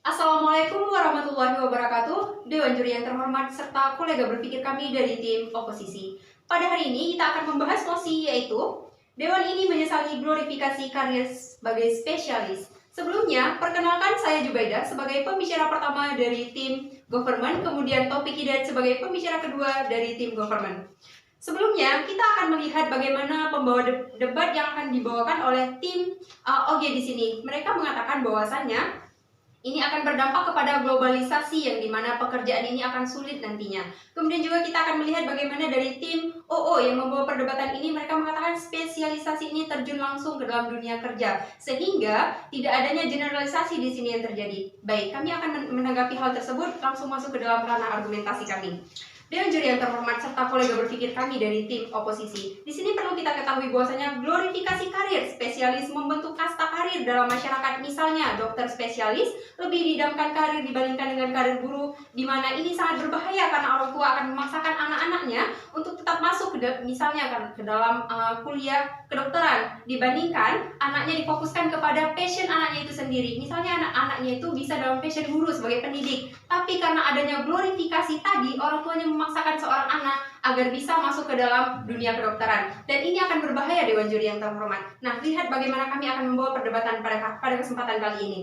Assalamualaikum warahmatullahi wabarakatuh, Dewan Juri yang terhormat, serta kolega berpikir kami dari tim oposisi. Pada hari ini kita akan membahas mosi yaitu Dewan ini menyesali glorifikasi karir sebagai spesialis. Sebelumnya, perkenalkan saya Jubaidah sebagai pembicara pertama dari tim government, kemudian Taufik Hidayat sebagai pembicara kedua dari tim government. Sebelumnya, kita akan melihat bagaimana pembawa debat yang akan dibawakan oleh tim OG di sini. Mereka mengatakan bahwasannya ini akan berdampak kepada globalisasi yang dimana pekerjaan ini akan sulit nantinya. Kemudian juga kita akan melihat bagaimana dari tim OO yang membawa perdebatan ini, mereka mengatakan spesialisasi ini terjun langsung ke dalam dunia kerja, sehingga tidak adanya generalisasi di sini yang terjadi. Baik, kami akan menanggapi hal tersebut, langsung masuk ke dalam ranah argumentasi kami. Dewan Juri yang terhormat serta kolega berpikir kami dari tim oposisi. Di sini perlu kita ketahui bahwasanya glorifikasi karir spesialis membentuk kasta karir dalam masyarakat. Misalnya dokter spesialis lebih didamkan karir dibandingkan dengan karir guru, di mana ini sangat berbahaya karena orang tua akan memaksakan anak-anaknya untuk tetap masuk misalnya ke dalam kuliah kedokteran, dibandingkan anaknya difokuskan kepada passion anaknya itu sendiri. Misalnya anak-anaknya itu bisa dalam passion guru sebagai pendidik, tapi karena adanya glorifikasi tadi, orang tuanya memaksakan seorang anak agar bisa masuk ke dalam dunia kedokteran, dan ini akan berbahaya Dewan Juri yang terhormat. Nah, lihat bagaimana kami akan membawa perdebatan pada kesempatan kali ini.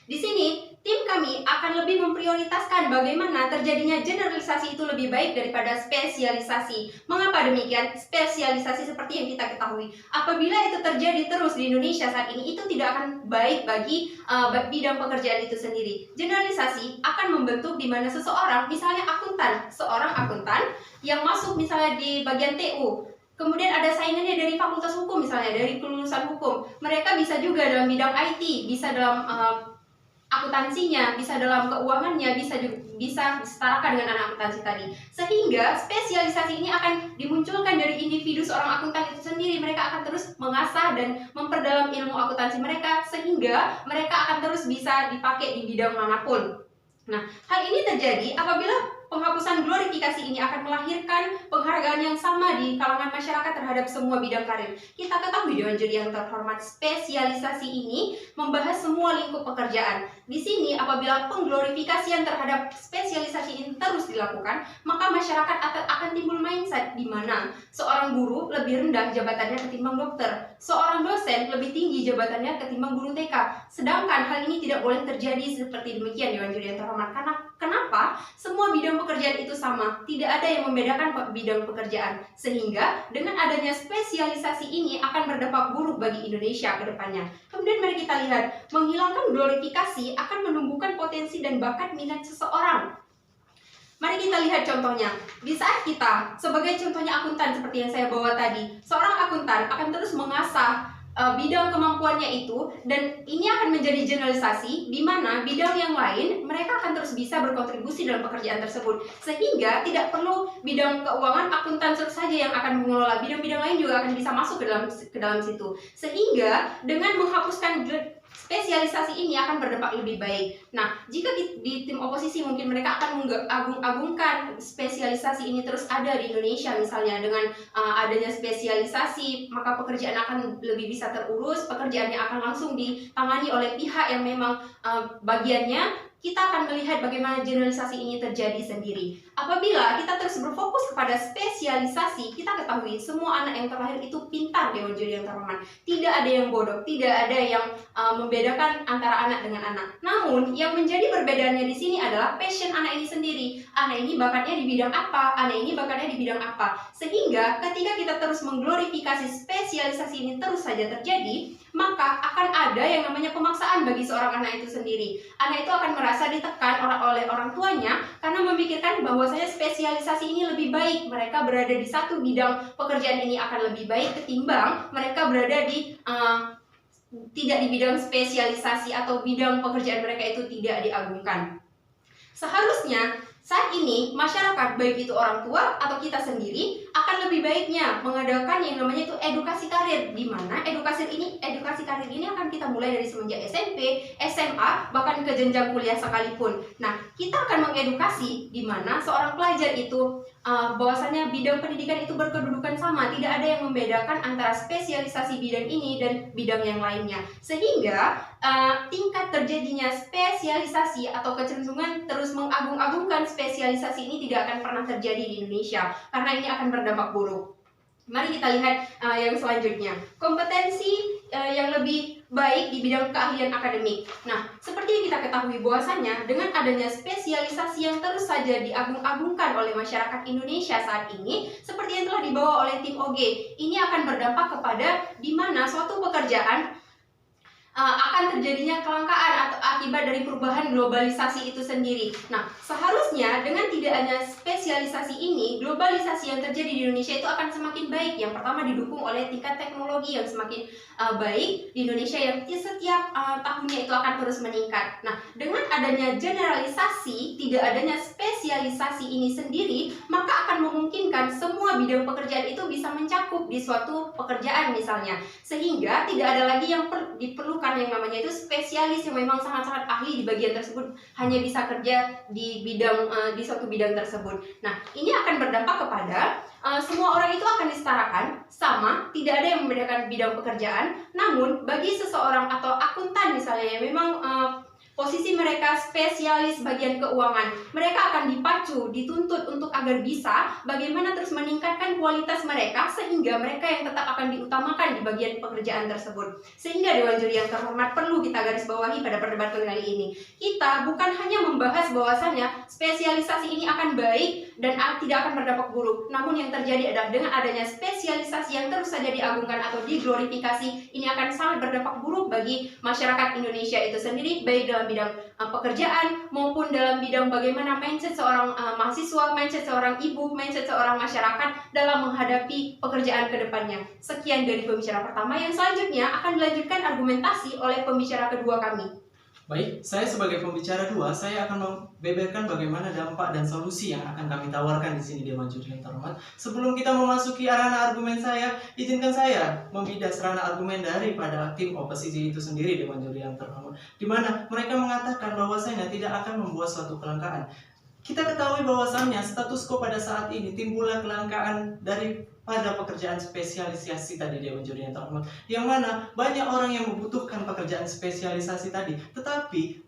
Di sini, tim kami akan lebih memprioritaskan bagaimana terjadinya generalisasi itu lebih baik daripada spesialisasi. Mengapa demikian? Spesialisasi seperti yang kita ketahui, apabila itu terjadi terus di Indonesia saat ini, itu tidak akan baik bagi bidang pekerjaan itu sendiri. Generalisasi akan membentuk di mana seseorang, misalnya seorang akuntan yang masuk misalnya di bagian TU, kemudian ada saingannya dari fakultas hukum, misalnya dari kelulusan hukum, mereka bisa juga dalam bidang IT, bisa dalam akuntansinya, bisa dalam keuangannya, bisa disetarakan dengan anak akuntansi tadi. Sehingga spesialisasi ini akan dimunculkan dari individu seorang akuntan itu sendiri. Mereka akan terus mengasah dan memperdalam ilmu akuntansi mereka, sehingga mereka akan terus bisa dipakai di bidang manapun. Nah, hal ini terjadi apabila penghapusan glorifikasi ini akan melahirkan penghargaan yang sama di kalangan masyarakat terhadap semua bidang karir. Kita ketahui Dewan Juri yang terhormat, spesialisasi ini membahas semua lingkup pekerjaan. Di sini apabila pengglorifikasian terhadap spesialisasi ini terus dilakukan, maka masyarakat akan timbul mindset di mana seorang guru lebih rendah jabatannya ketimbang dokter, seorang dosen lebih tinggi jabatannya ketimbang guru TK. Sedangkan hal ini tidak boleh terjadi seperti demikian Dewan Juri yang terhormat. Karena kenapa? Semua bidang pekerjaan itu sama, tidak ada yang membedakan bidang pekerjaan, sehingga dengan adanya spesialisasi ini akan berdampak buruk bagi Indonesia ke depannya. Kemudian mari kita lihat, menghilangkan glorifikasi akan menumbuhkan potensi dan bakat minat seseorang. Mari kita lihat contohnya. Di saat kita sebagai contohnya akuntan seperti yang saya bawa tadi, seorang akuntan akan terus mengasah bidang kemampuannya itu, dan ini akan menjadi generalisasi di mana bidang yang lain mereka akan terus bisa berkontribusi dalam pekerjaan tersebut, sehingga tidak perlu bidang keuangan akuntan saja yang akan mengelola, bidang-bidang lain juga akan bisa masuk ke dalam situ, sehingga dengan menghapuskan spesialisasi ini akan berdampak lebih baik. Nah, jika di tim oposisi mungkin mereka akan mengagung-agungkan spesialisasi ini terus ada di Indonesia, misalnya dengan adanya spesialisasi, maka pekerjaan akan lebih bisa terurus, pekerjaannya akan langsung ditangani oleh pihak yang memang bagiannya. Kita akan melihat bagaimana generalisasi ini terjadi sendiri. Apabila kita terus berfokus kepada spesialisasi, kita ketahui semua anak yang terlahir itu pintar Dewan Juri yang terhormat. Tidak ada yang bodoh, tidak ada yang membedakan antara anak dengan anak. Namun yang menjadi perbedaannya di sini adalah passion anak ini sendiri. Anak ini bakatnya di bidang apa, anak ini bakatnya di bidang apa. Sehingga ketika kita terus mengglorifikasi spesialisasi ini terus saja terjadi, maka akan ada yang namanya pemaksaan bagi seorang anak itu sendiri. Anak itu akan merasa ditekan oleh orang tuanya karena memikirkan bahwasanya spesialisasi ini lebih baik. Mereka berada di satu bidang pekerjaan ini akan lebih baik ketimbang mereka berada di tidak di bidang spesialisasi atau bidang pekerjaan mereka itu tidak diagungkan. Seharusnya Saat ini, masyarakat, baik itu orang tua atau kita sendiri, akan lebih baiknya mengadakan yang namanya itu edukasi karir, di mana edukasi karir ini akan kita mulai dari semenjak SMP, SMA, bahkan ke jenjang kuliah sekalipun. Nah, kita akan mengedukasi di mana seorang pelajar itu bahwasanya bidang pendidikan itu berkedudukan sama, tidak ada yang membedakan antara spesialisasi bidang ini dan bidang yang lainnya, sehingga tingkat terjadinya spesialisasi atau kecenderungan terus mengagung-agungkan spesialisasi ini tidak akan pernah terjadi di Indonesia, karena ini akan berdampak buruk. Mari kita lihat yang selanjutnya, kompetensi yang lebih baik di bidang keahlian akademik. Nah, seperti yang kita ketahui bahwasanya dengan adanya spesialisasi yang terus saja diagung-agungkan oleh masyarakat Indonesia saat ini, seperti yang telah dibawa oleh tim OG, ini akan berdampak kepada di mana suatu pekerjaan akan terjadinya kelangkaan atau akibat dari perubahan globalisasi itu sendiri. Nah, seharusnya dengan tidak adanya spesialisasi ini, globalisasi yang terjadi di Indonesia itu akan semakin baik. Yang pertama didukung oleh tingkat teknologi yang semakin baik di Indonesia yang setiap tahunnya itu akan terus meningkat. Nah, dengan adanya generalisasi, tidak adanya spesialisasi ini sendiri, maka akan memungkinkan semua bidang pekerjaan itu bisa mencakup di suatu pekerjaan misalnya, sehingga tidak ada lagi yang diperlukan yang namanya itu spesialis yang memang sangat-sangat ahli di bagian tersebut, hanya bisa kerja di bidang di suatu bidang tersebut. Nah, ini akan berdampak kepada semua orang itu akan disetarakan sama, tidak ada yang membedakan bidang pekerjaan. Namun bagi seseorang atau akuntan misalnya yang memang posisi mereka spesialis bagian keuangan, mereka akan dipacu, dituntut untuk agar bisa bagaimana terus meningkatkan kualitas mereka, sehingga mereka yang tetap akan diutamakan di bagian pekerjaan tersebut. Sehingga Dewan Juri yang terhormat, perlu kita garis bawahi pada perdebatan kali ini, kita bukan hanya membahas bahwasannya spesialisasi ini akan baik dan tidak akan berdampak buruk, namun yang terjadi adalah dengan adanya spesialisasi yang terus saja diagungkan atau diglorifikasi, ini akan sangat berdampak buruk bagi masyarakat Indonesia itu sendiri, baik dalam bidang pekerjaan maupun dalam bidang bagaimana mindset seorang mahasiswa, mindset seorang ibu, mindset seorang masyarakat dalam menghadapi pekerjaan ke depannya. Sekian dari pembicara pertama, yang selanjutnya akan dilanjutkan argumentasi oleh pembicara kedua kami. Baik, saya sebagai pembicara dua, saya akan membeberkan bagaimana dampak dan solusi yang akan kami tawarkan di sini Dewan Juri yang terhormat. Sebelum kita memasuki arana argumen saya, izinkan saya membidas arana argumen daripada tim oposisi itu sendiri Dewan Juri yang terhormat, di mana mereka mengatakan bahwasanya tidak akan membuat suatu kelangkaan. Kita ketahui bahwasannya status quo pada saat ini timbullah kelangkaan daripada pekerjaan spesialisasi tadi Dewan Juri yang terhormat, yang mana banyak orang yang membutuhkan pekerjaan spesialisasi tadi, tetapi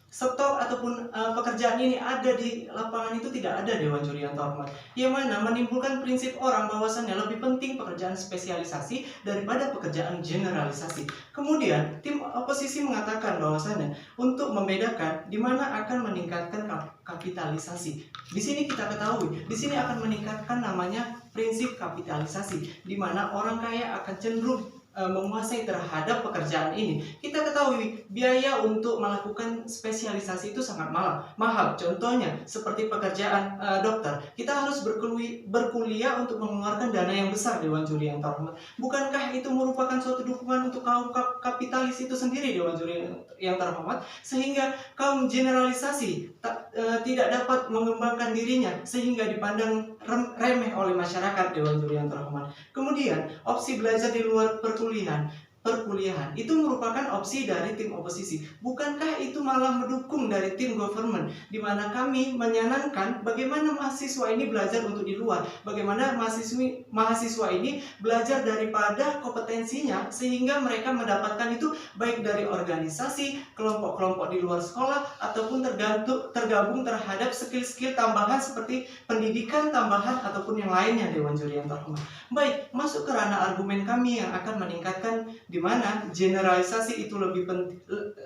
stok ataupun pekerjaan ini ada di lapangan itu tidak ada Dewan Juri yang terhormat, yang mana menimbulkan prinsip orang bahwasannya lebih penting pekerjaan spesialisasi daripada pekerjaan generalisasi. Kemudian tim oposisi mengatakan bahwasannya untuk membedakan di mana akan meningkatkan kapitalisasi. Di sini kita ketahui, di sini akan meningkatkan namanya prinsip kapitalisasi, di mana orang kaya akan cenderung menguasai terhadap pekerjaan ini. Kita ketahui biaya untuk melakukan spesialisasi itu sangat mahal. Contohnya seperti pekerjaan dokter, kita harus berkuliah untuk mengeluarkan dana yang besar Dewan Juri yang terhormat. Bukankah itu merupakan suatu dukungan untuk kaum kapitalis itu sendiri Dewan Juri yang terhormat, sehingga kaum generalisasi tidak dapat mengembangkan dirinya sehingga dipandang remeh oleh masyarakat Dewan Juri yang terhormat. Kemudian opsi belajar di luar perkuliahan itu merupakan opsi dari tim oposisi. Bukankah itu malah mendukung dari tim government, di mana kami menyenangkan bagaimana mahasiswa ini belajar untuk di luar, bagaimana mahasiswa ini belajar daripada kompetensinya, sehingga mereka mendapatkan itu baik dari organisasi, kelompok-kelompok di luar sekolah, ataupun tergabung terhadap skill-skill tambahan seperti pendidikan tambahan ataupun yang lainnya Dewan Juri yang terhormat. Baik, masuk ke ranah argumen kami yang akan meningkatkan di mana generalisasi itu lebih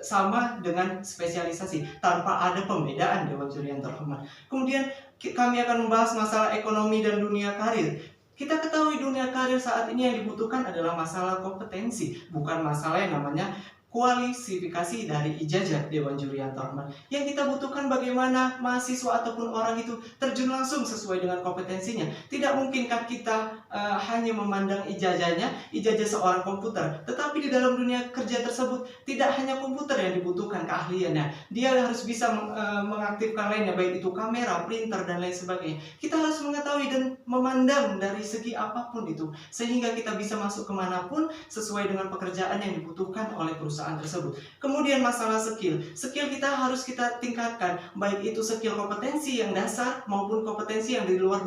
sama dengan spesialisasi tanpa ada pembedaan Dewan Juri yang terhormat. Kemudian kami akan membahas masalah ekonomi dan dunia karir. Kita ketahui dunia karir saat ini yang dibutuhkan adalah masalah kompetensi, bukan masalah yang namanya kualifikasi dari ijazah Dewan Juri yang terhormat. Yang kita butuhkan bagaimana mahasiswa ataupun orang itu terjun langsung sesuai dengan kompetensinya. Tidak mungkinkah kita hanya memandang ijazahnya, ijazah seorang komputer, tetapi di dalam dunia kerja tersebut tidak hanya komputer yang dibutuhkan keahliannya. Dia harus bisa mengaktifkan lainnya, baik itu kamera, printer, dan lain sebagainya. Kita harus mengetahui dan memandang dari segi apapun itu, sehingga kita bisa masuk kemanapun sesuai dengan pekerjaan yang dibutuhkan oleh perusahaan tersebut. Kemudian masalah skill kita harus kita tingkatkan, baik itu skill kompetensi yang dasar maupun kompetensi yang di luar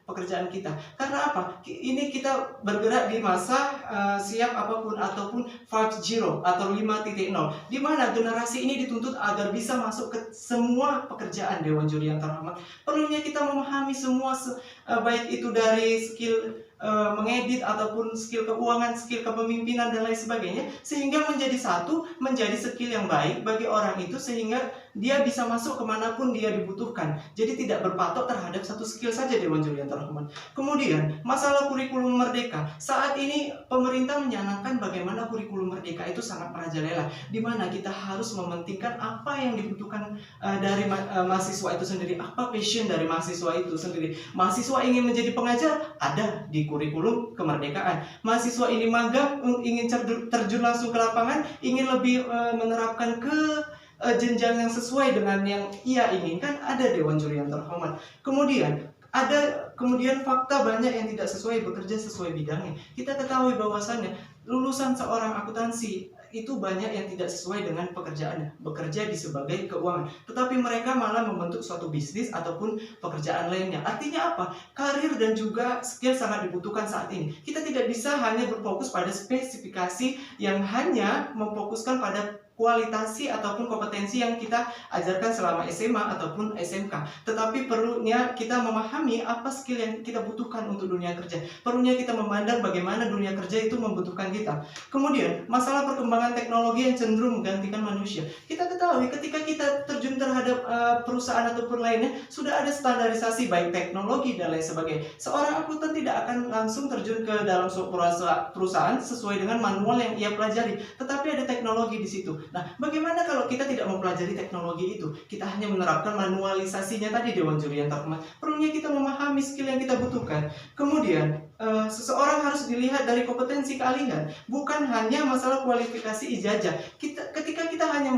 pekerjaan kita. Karena apa? Ini kita bergerak di masa siap apapun ataupun 5.0 atau 5.0, di mana generasi ini dituntut agar bisa masuk ke semua pekerjaan Dewan Juri yang terhormat. Perlunya kita memahami semua baik itu dari skill mengedit ataupun skill keuangan, skill kepemimpinan, dan lain sebagainya, sehingga menjadi skill yang baik bagi orang itu, sehingga dia bisa masuk kemanapun dia dibutuhkan. Jadi tidak berpatok terhadap satu skill saja Dewan Juri yang terhormat. Kemudian masalah kurikulum merdeka. Saat ini pemerintah menyanangkan bagaimana kurikulum merdeka itu sangat merajalela, di mana kita harus mementingkan apa yang dibutuhkan dari mahasiswa itu sendiri, apa passion dari mahasiswa itu sendiri. Mahasiswa ingin menjadi pengajar, ada di kurikulum kemerdekaan. Mahasiswa ini magang, ingin terjun langsung ke lapangan, ingin lebih menerapkan ke jenjang yang sesuai dengan yang ia inginkan, ada Dewan Juri yang terhormat. Kemudian fakta banyak yang tidak sesuai bekerja sesuai bidangnya. Kita ketahui bahwasannya lulusan seorang akuntansi itu banyak yang tidak sesuai dengan pekerjaannya, bekerja di sebagai keuangan, tetapi mereka malah membentuk suatu bisnis ataupun pekerjaan lainnya. Artinya apa? Karir dan juga skill sangat dibutuhkan saat ini. Kita tidak bisa hanya berfokus pada spesifikasi yang hanya memfokuskan pada kualitasi ataupun kompetensi yang kita ajarkan selama SMA ataupun SMK. Tetapi perlunya kita memahami apa skill yang kita butuhkan untuk dunia kerja. Perlunya kita memandang bagaimana dunia kerja itu membutuhkan kita. Kemudian, masalah perkembangan teknologi yang cenderung menggantikan manusia. Kita ketahui ketika kita terjun terhadap perusahaan ataupun lainnya, sudah ada standarisasi baik teknologi dan lain sebagainya. Seorang akuntan tidak akan langsung terjun ke dalam perusahaan sesuai dengan manual yang ia pelajari, tetapi ada teknologi di situ. Nah, bagaimana kalau kita tidak mempelajari teknologi itu? Kita hanya menerapkan manualisasinya tadi Dewan Juri yang terhormat. Perlunya kita memahami skill yang kita butuhkan. Kemudian, seseorang harus dilihat dari kompetensi keahlian, bukan hanya masalah kualifikasi ijazah. Ketika kita hanya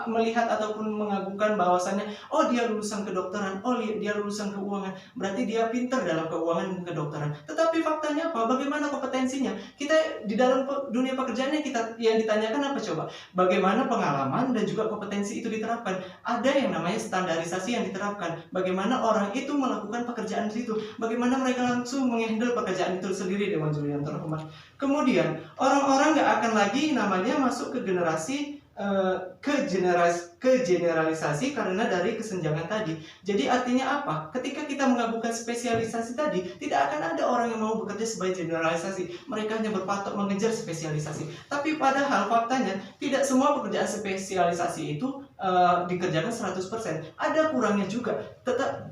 melihat ataupun mengagungkan bahwasannya, oh dia lulusan kedokteran, oh dia lulusan keuangan, berarti dia pintar dalam keuangan dan kedokteran. Tetapi faktanya apa? Bagaimana kompetensinya? Kita di dalam dunia pekerjaannya yang ditanyakan apa coba? Bagaimana pengalaman dan juga kompetensi itu diterapkan? Ada yang namanya standarisasi yang diterapkan. Bagaimana orang itu melakukan pekerjaan di situ? Bagaimana mereka langsung menghandle pekerjaan itu sendiri Dewan Juri yang terhormat. Kemudian orang-orang nggak akan lagi namanya masuk ke generasi generalisasi karena dari kesenjangan tadi. Jadi artinya apa? Ketika kita menggabungkan spesialisasi tadi, tidak akan ada orang yang mau bekerja sebagai generalisasi. Mereka hanya berpatok mengejar spesialisasi. Tapi padahal faktanya tidak semua pekerjaan spesialisasi itu dikerjakan 100%. Ada kurangnya juga.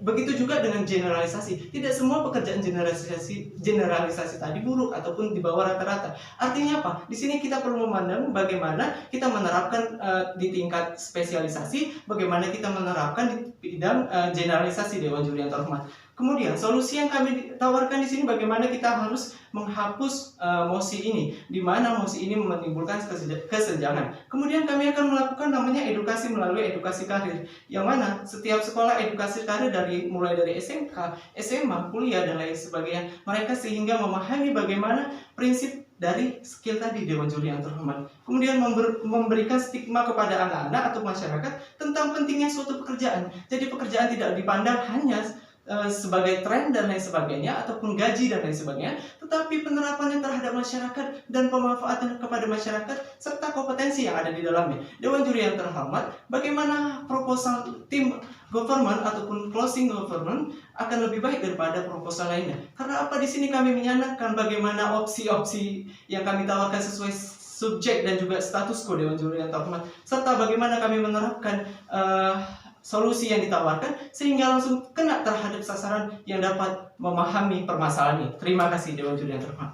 Begitu juga dengan generalisasi. Tidak semua pekerjaan generalisasi tadi buruk ataupun di bawah rata-rata. Artinya apa? Di sini kita perlu memandang bagaimana kita menerapkan di tingkat spesialisasi, bagaimana kita menerapkan di bidang generalisasi Dewan Juri yang terhormat. Kemudian solusi yang kami tawarkan di sini bagaimana kita harus menghapus mosi ini, di mana mosi ini menimbulkan kesenjangan. Kemudian kami akan melakukan namanya edukasi melalui edukasi karir, yang mana setiap sekolah edukasi karir mulai dari SMK, SMA, kuliah dan lain sebagainya, mereka sehingga memahami bagaimana prinsip dari skill tadi Dewan Juri yang terhormat. Kemudian memberikan stigma kepada anak-anak atau masyarakat tentang pentingnya suatu pekerjaan. Jadi pekerjaan tidak dipandang hanya sebagai tren dan lain sebagainya ataupun gaji dan lain sebagainya, tetapi penerapannya terhadap masyarakat dan pemanfaatan kepada masyarakat serta kompetensi yang ada di dalamnya. Dewan Juri yang terhormat, bagaimana proposal tim government ataupun closing government akan lebih baik daripada proposal lainnya. Karena apa? Di sini kami menyanangkan bagaimana opsi-opsi yang kami tawarkan sesuai subjek dan juga status quo Dewan Juri yang terhormat, serta bagaimana kami menerapkan solusi yang ditawarkan sehingga langsung kena terhadap sasaran yang dapat memahami permasalahan ini. Terima kasih Dewan Juri yang terhormat.